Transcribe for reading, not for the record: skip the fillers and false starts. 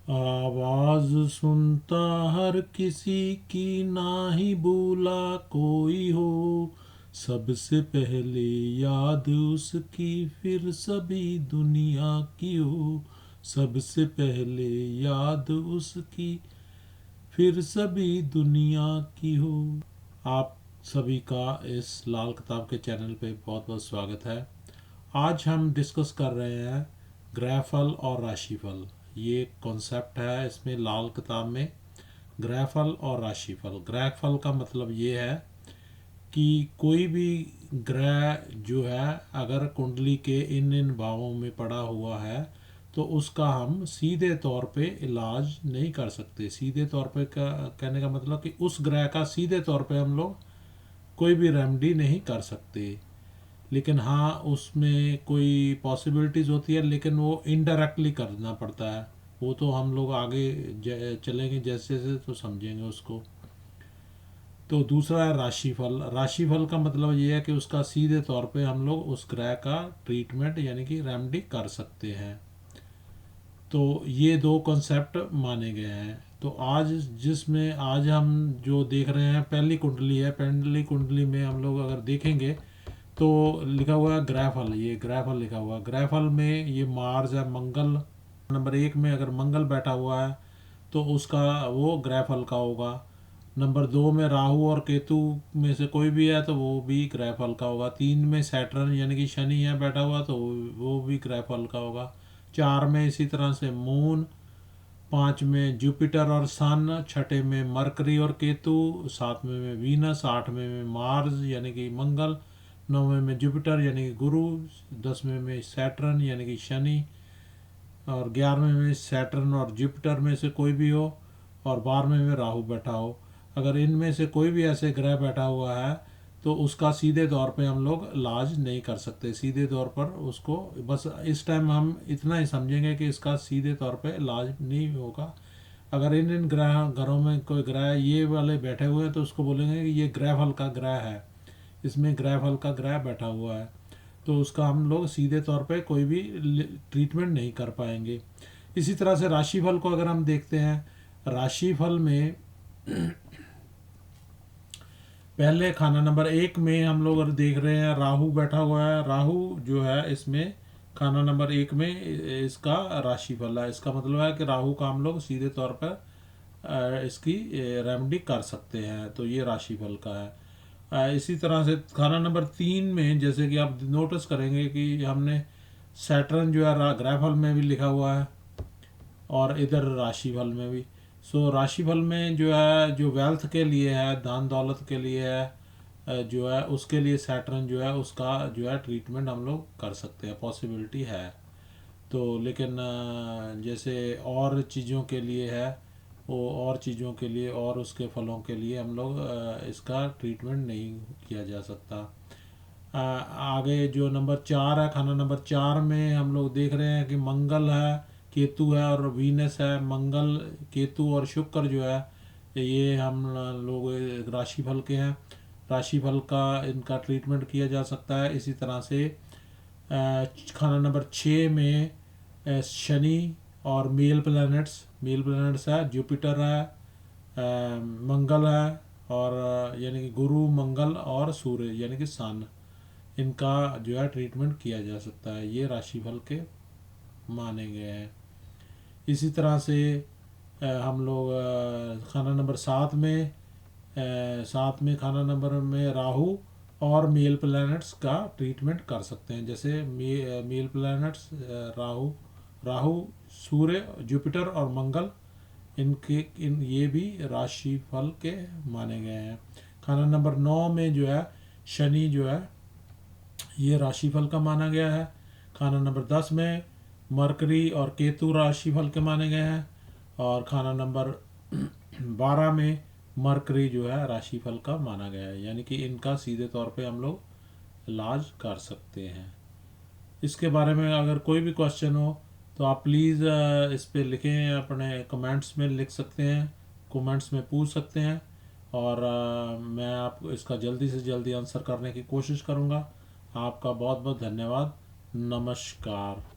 आवाज सुनता हर किसी की, ना ही भूला कोई हो। सबसे पहले याद उसकी, फिर सभी दुनिया की हो। सबसे पहले याद उसकी, फिर सभी दुनिया की हो। आप सभी का इस लाल किताब के चैनल पे बहुत बहुत स्वागत है। आज हम डिस्कस कर रहे हैं ग्रहफल और राशिफल। ये कॉन्सेप्ट है इसमें लाल किताब में, ग्रहफल और राशिफल। ग्रहफल का मतलब ये है कि कोई भी ग्रह जो है अगर कुंडली के इन इन भावों में पड़ा हुआ है तो उसका हम सीधे तौर पे इलाज नहीं कर सकते। सीधे तौर पे कहने का मतलब कि उस ग्रह का सीधे तौर पे हम लोग कोई भी रेमेडी नहीं कर सकते। लेकिन हाँ, उसमें कोई पॉसिबिलिटीज़ होती है, लेकिन वो इनडायरेक्टली करना पड़ता है। वो तो हम लोग आगे चलेंगे जैसे जैसे तो समझेंगे उसको। तो दूसरा है राशिफल। राशिफल का मतलब ये है कि उसका सीधे तौर पे हम लोग उस ग्रह का ट्रीटमेंट यानी कि रेमेडी कर सकते हैं। तो ये दो कॉन्सेप्ट माने गए हैं। तो आज जिसमें आज हम जो देख रहे हैं पहली कुंडली है। पहली कुंडली में हम लोग अगर देखेंगे तो लिखा हुआ है ग्रहफल। ये ग्रहफल लिखा हुआ है। ग्रहफल में ये मार्स है, मंगल। नंबर 1 में अगर मंगल बैठा हुआ है तो उसका वो ग्रहफल का होगा। नंबर 2 में राहु और केतु में से कोई भी है तो वो भी ग्रहफल का होगा। 3 में सैटर्न यानी कि शनि है बैठा हुआ तो वो भी ग्रहफल का होगा। 4 में इसी तरह से मून। 5 में जुपिटर और सन। 6 में मरकरी और केतु। 7वें में वीनस। 8वें में मार्स यानी कि मंगल। 9वें में जुपिटर यानी कि गुरु। 10वें में सैटर्न यानी कि शनि। और 11वें में सैटर्न और जुपिटर में से कोई भी हो। और 12वें में राहु बैठा हो। अगर इनमें से कोई भी ऐसे ग्रह बैठा हुआ है तो उसका सीधे तौर पे हम लोग इलाज नहीं कर सकते। सीधे तौर पर उसको बस इस टाइम हम इतना ही समझेंगे कि इसका सीधे तौर पे इलाज नहीं होगा। अगर इन इन ग्रहों में कोई ग्रह ये वाले बैठे हुए हैं तो उसको बोलेंगे कि ये ग्रहफल का ग्रह है, इसमें ग्रहफल का ग्रह बैठा हुआ है। तो उसका हम लोग सीधे तौर पे कोई भी ट्रीटमेंट नहीं कर पाएंगे। इसी तरह से राशिफल को अगर हम देखते हैं, राशिफल में पहले खाना नंबर 1 में हम लोग अगर देख रहे हैं राहु बैठा हुआ है। राहु जो है इसमें खाना नंबर 1 में इसका राशिफल है। इसका मतलब है कि राहु का हम लोग सीधे तौर पर इसकी रेमेडी कर सकते हैं। तो ये राशिफल का है। इसी तरह से खाना नंबर 3 में जैसे कि आप नोटिस करेंगे कि हमने सैटर्न जो है ग्रहफल में भी लिखा हुआ है और इधर राशिफल में भी। सो राशिफल में जो है जो वेल्थ के लिए है, धन दौलत के लिए है, जो है उसके लिए सैटर्न जो है उसका जो है ट्रीटमेंट हम लोग कर सकते हैं, पॉसिबिलिटी है। तो लेकिन जैसे और चीज़ों के लिए है, वो और चीज़ों के लिए और उसके फलों के लिए हम लोग इसका ट्रीटमेंट नहीं किया जा सकता। आगे जो नंबर 4 है, खाना नंबर 4 में हम लोग देख रहे हैं कि मंगल है, केतु है और वीनस है। मंगल, केतु और शुक्र जो है ये हम लोग राशिफल के हैं। राशिफल का इनका ट्रीटमेंट किया जा सकता है। इसी तरह से खाना नंबर 6 में शनि और मेल प्लैनेट्स है। जुपिटर है, मंगल है और यानी कि गुरु, मंगल और सूर्य यानी कि सन। इनका जो है ट्रीटमेंट किया जा सकता है। ये राशिफल के माने गए हैं। इसी तरह से हम लोग खाना नंबर 7 में खाना नंबर में राहु और मेल प्लैनेट्स का ट्रीटमेंट कर सकते हैं। जैसे मेल प्लैनेट्स राहु राहु सूर्य, जुपिटर और मंगल, इन ये भी राशिफल के माने गए हैं। खाना नंबर 9 में जो है शनि जो है ये राशिफल का माना गया है। खाना नंबर 10 में मरकरी और केतु राशिफल के माने गए हैं। और खाना नंबर 12 में मरकरी जो है राशिफल का माना गया है। यानी कि इनका सीधे तौर पे हम लोग इलाज कर सकते हैं। इसके बारे में अगर कोई भी क्वेश्चन हो तो आप प्लीज़ इस पे लिखें, अपने कमेंट्स में लिख सकते हैं, कमेंट्स में पूछ सकते हैं और मैं आपको इसका जल्दी से जल्दी आंसर करने की कोशिश करूँगा। आपका बहुत बहुत धन्यवाद। नमस्कार।